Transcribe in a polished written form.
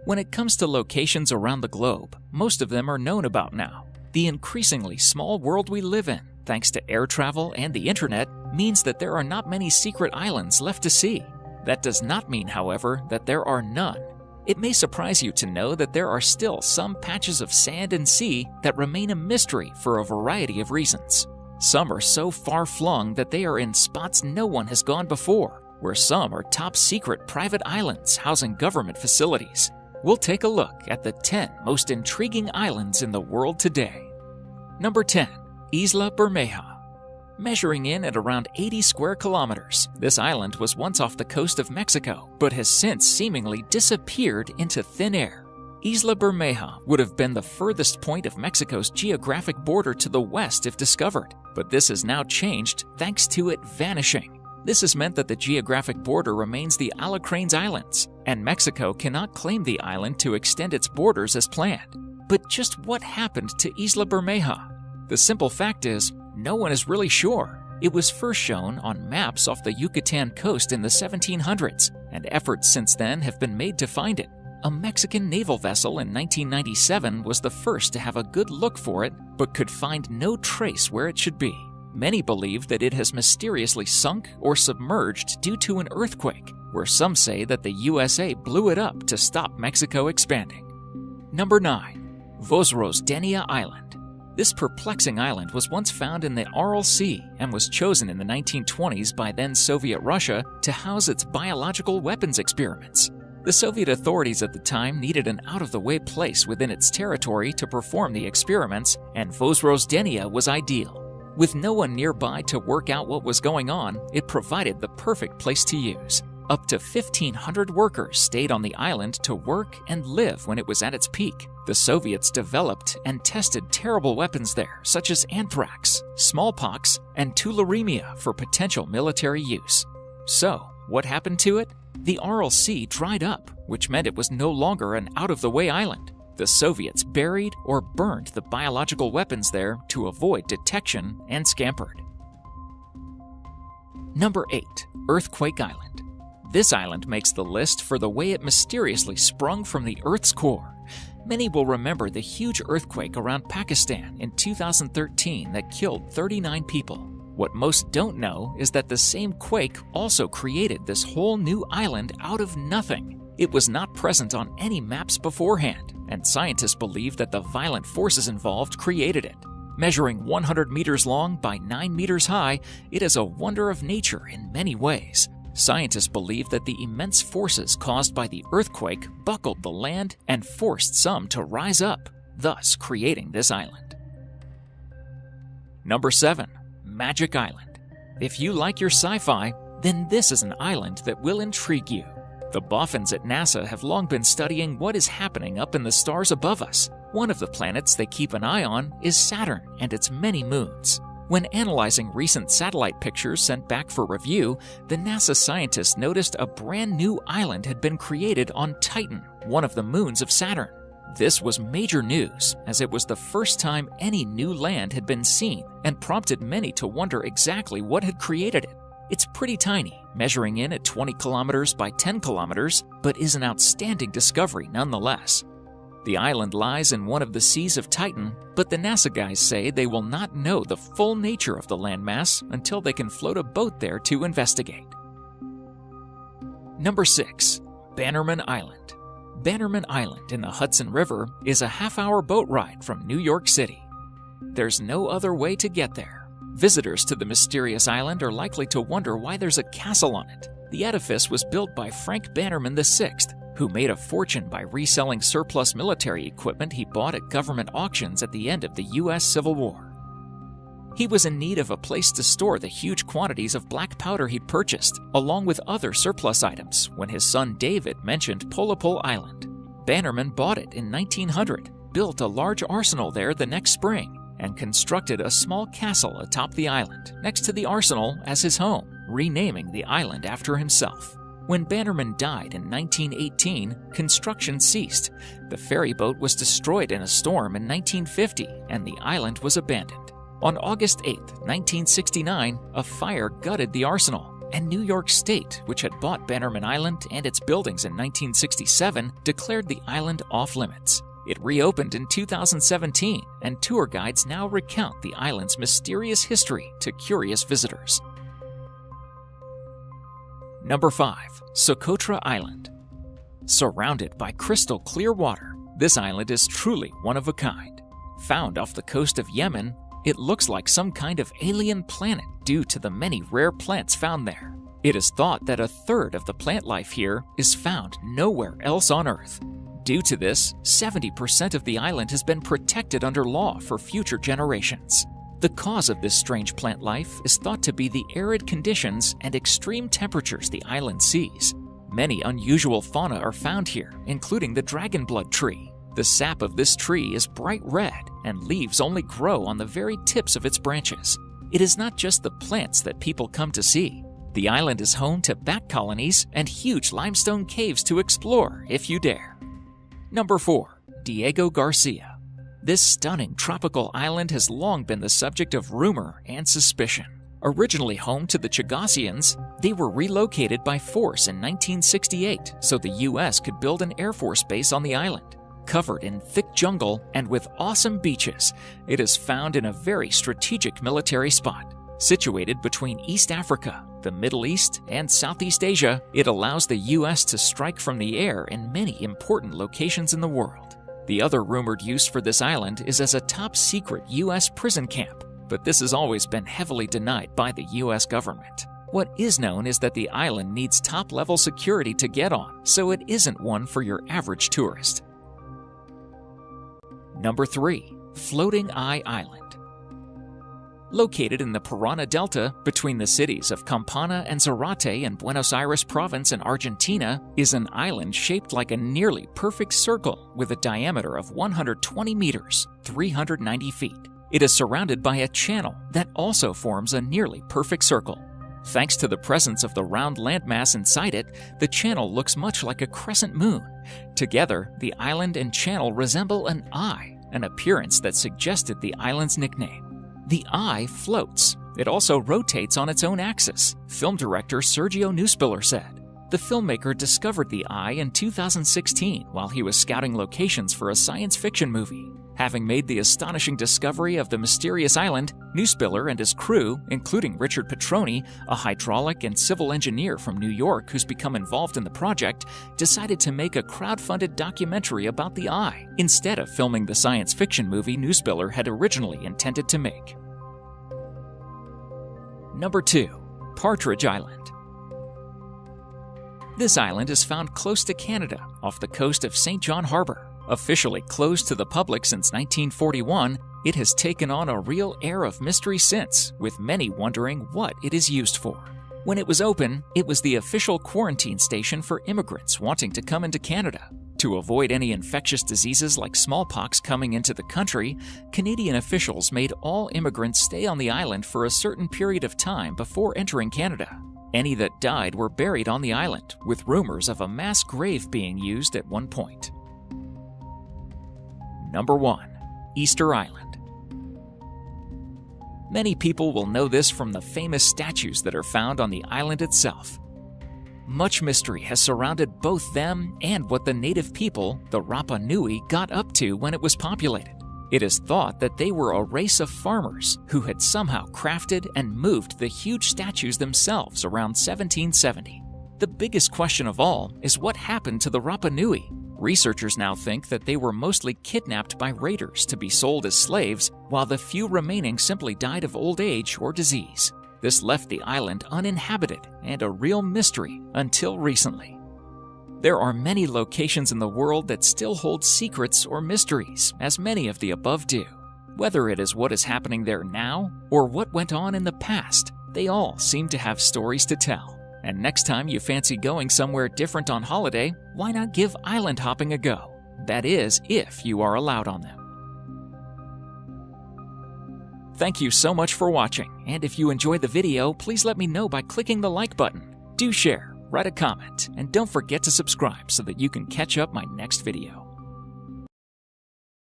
When it comes to locations around the globe, most of them are known about now. The increasingly small world we live in, thanks to air travel and the internet, means that there are not many secret islands left to see. That does not mean, however, that there are none. It may surprise you to know that there are still some patches of sand and sea that remain a mystery for a variety of reasons. Some are so far-flung that they are in spots no one has gone before, where some are top-secret private islands housing government facilities. We'll take a look at the 10 most intriguing islands in the world today. Number 10. Isla Bermeja. Measuring in at around 80 square kilometers, this island was once off the coast of Mexico, but has since seemingly disappeared into thin air. Isla Bermeja would have been the furthest point of Mexico's geographic border to the west if discovered, but this has now changed thanks to it vanishing. This has meant that the geographic border remains the Alacranes Islands, and Mexico cannot claim the island to extend its borders as planned. But just what happened to Isla Bermeja? The simple fact is, no one is really sure. It was first shown on maps off the Yucatan coast in the 1700s, and efforts since then have been made to find it. A Mexican naval vessel in 1997 was the first to have a good look for it, but could find no trace where it should be. Many believe that it has mysteriously sunk or submerged due to an earthquake, where some say that the USA blew it up to stop Mexico expanding. Number 9. Vozrozhdeniya Island. This perplexing island was once found in the Aral Sea and was chosen in the 1920s by then Soviet Russia to house its biological weapons experiments. The Soviet authorities at the time needed an out-of-the-way place within its territory to perform the experiments, and Vozrozhdeniya was ideal. With no one nearby to work out what was going on, it provided the perfect place to use. Up to 1,500 workers stayed on the island to work and live when it was at its peak. The Soviets developed and tested terrible weapons there, such as anthrax, smallpox, and tularemia for potential military use. So, what happened to it? The Aral Sea dried up, which meant it was no longer an out-of-the-way island. The Soviets buried or burned the biological weapons there to avoid detection and scampered. Number 8. Earthquake Island. This island makes the list for the way it mysteriously sprung from the Earth's core. Many will remember the huge earthquake around Pakistan in 2013 that killed 39 people. What most don't know is that the same quake also created this whole new island out of nothing. It was not present on any maps beforehand, and scientists believe that the violent forces involved created it. Measuring 100 meters long by 9 meters high, it is a wonder of nature in many ways. Scientists believe that the immense forces caused by the earthquake buckled the land and forced some to rise up, thus creating this island. Number 7. Magic Island. If you like your sci-fi, then this is an island that will intrigue you. The boffins at NASA have long been studying what is happening up in the stars above us. One of the planets they keep an eye on is Saturn and its many moons. When analyzing recent satellite pictures sent back for review, the NASA scientists noticed a brand new island had been created on Titan, one of the moons of Saturn. This was major news, as it was the first time any new land had been seen and prompted many to wonder exactly what had created it. It's pretty tiny, measuring in at 20 kilometers by 10 kilometers, but is an outstanding discovery nonetheless. The island lies in one of the seas of Titan, but the NASA guys say they will not know the full nature of the landmass until they can float a boat there to investigate. Number 6. Bannerman Island. Bannerman Island in the Hudson River is a half-hour boat ride from New York City. There's no other way to get there. Visitors to the mysterious island are likely to wonder why there's a castle on it. The edifice was built by Frank Bannerman VI, who made a fortune by reselling surplus military equipment he bought at government auctions at the end of the U.S. Civil War. He was in need of a place to store the huge quantities of black powder he'd purchased, along with other surplus items, when his son David mentioned Polopole Island. Bannerman bought it in 1900, built a large arsenal there the next spring, and constructed a small castle atop the island, next to the arsenal as his home, renaming the island after himself. When Bannerman died in 1918, construction ceased. The ferry boat was destroyed in a storm in 1950, and the island was abandoned. On August 8, 1969, a fire gutted the arsenal, and New York State, which had bought Bannerman Island and its buildings in 1967, declared the island off-limits. It reopened in 2017, and tour guides now recount the island's mysterious history to curious visitors. Number 5. Socotra Island. Surrounded by crystal clear water, this island is truly one of a kind. Found off the coast of Yemen, it looks like some kind of alien planet due to the many rare plants found there. It is thought that a third of the plant life here is found nowhere else on Earth. Due to this, 70% of the island has been protected under law for future generations. The cause of this strange plant life is thought to be the arid conditions and extreme temperatures the island sees. Many unusual fauna are found here, including the dragonblood tree. The sap of this tree is bright red, and leaves only grow on the very tips of its branches. It is not just the plants that people come to see. The island is home to bat colonies and huge limestone caves to explore if you dare. Number 4. Diego Garcia. This stunning tropical island has long been the subject of rumor and suspicion. Originally home to the Chagosians, they were relocated by force in 1968 so the U.S. could build an Air Force base on the island. Covered in thick jungle and with awesome beaches, it is found in a very strategic military spot. Situated between East Africa, the Middle East, and Southeast Asia, it allows the U.S. to strike from the air in many important locations in the world. The other rumored use for this island is as a top-secret U.S. prison camp, but this has always been heavily denied by the U.S. government. What is known is that the island needs top-level security to get on, so it isn't one for your average tourist. Number 3. Floating Eye Island. Located in the Parana Delta between the cities of Campana and Zarate in Buenos Aires province in Argentina is an island shaped like a nearly perfect circle with a diameter of 120 meters, 390 feet. It is surrounded by a channel that also forms a nearly perfect circle. Thanks to the presence of the round landmass inside it, the channel looks much like a crescent moon. Together, the island and channel resemble an eye, an appearance that suggested the island's nickname. The eye floats. It also rotates on its own axis, film director Sergio Neuspiller said. The filmmaker discovered the eye in 2016 while he was scouting locations for a science fiction movie. Having made the astonishing discovery of the mysterious island, Neuspiller and his crew, including Richard Petroni, a hydraulic and civil engineer from New York who's become involved in the project, decided to make a crowd-funded documentary about the eye, instead of filming the science fiction movie Neuspiller had originally intended to make. Number 2. Partridge Island. This island is found close to Canada, off the coast of St. John Harbor. Officially closed to the public since 1941, it has taken on a real air of mystery since, with many wondering what it is used for. When it was open, it was the official quarantine station for immigrants wanting to come into Canada. To avoid any infectious diseases like smallpox coming into the country, Canadian officials made all immigrants stay on the island for a certain period of time before entering Canada. Any that died were buried on the island, with rumors of a mass grave being used at one point. Number 1. Easter Island. Many people will know this from the famous statues that are found on the island itself. Much mystery has surrounded both them and what the native people, the Rapa Nui, got up to when it was populated. It is thought that they were a race of farmers who had somehow crafted and moved the huge statues themselves around 1770. The biggest question of all is what happened to the Rapa Nui. Researchers now think that they were mostly kidnapped by raiders to be sold as slaves, while the few remaining simply died of old age or disease. This left the island uninhabited and a real mystery until recently. There are many locations in the world that still hold secrets or mysteries, as many of the above do. Whether it is what is happening there now or what went on in the past, they all seem to have stories to tell. And next time you fancy going somewhere different on holiday, why not give island hopping a go? That is, if you are allowed on them. Thank you so much for watching, and if you enjoyed the video, please let me know by clicking the like button. Do share, write a comment, and don't forget to subscribe so that you can catch up my next video.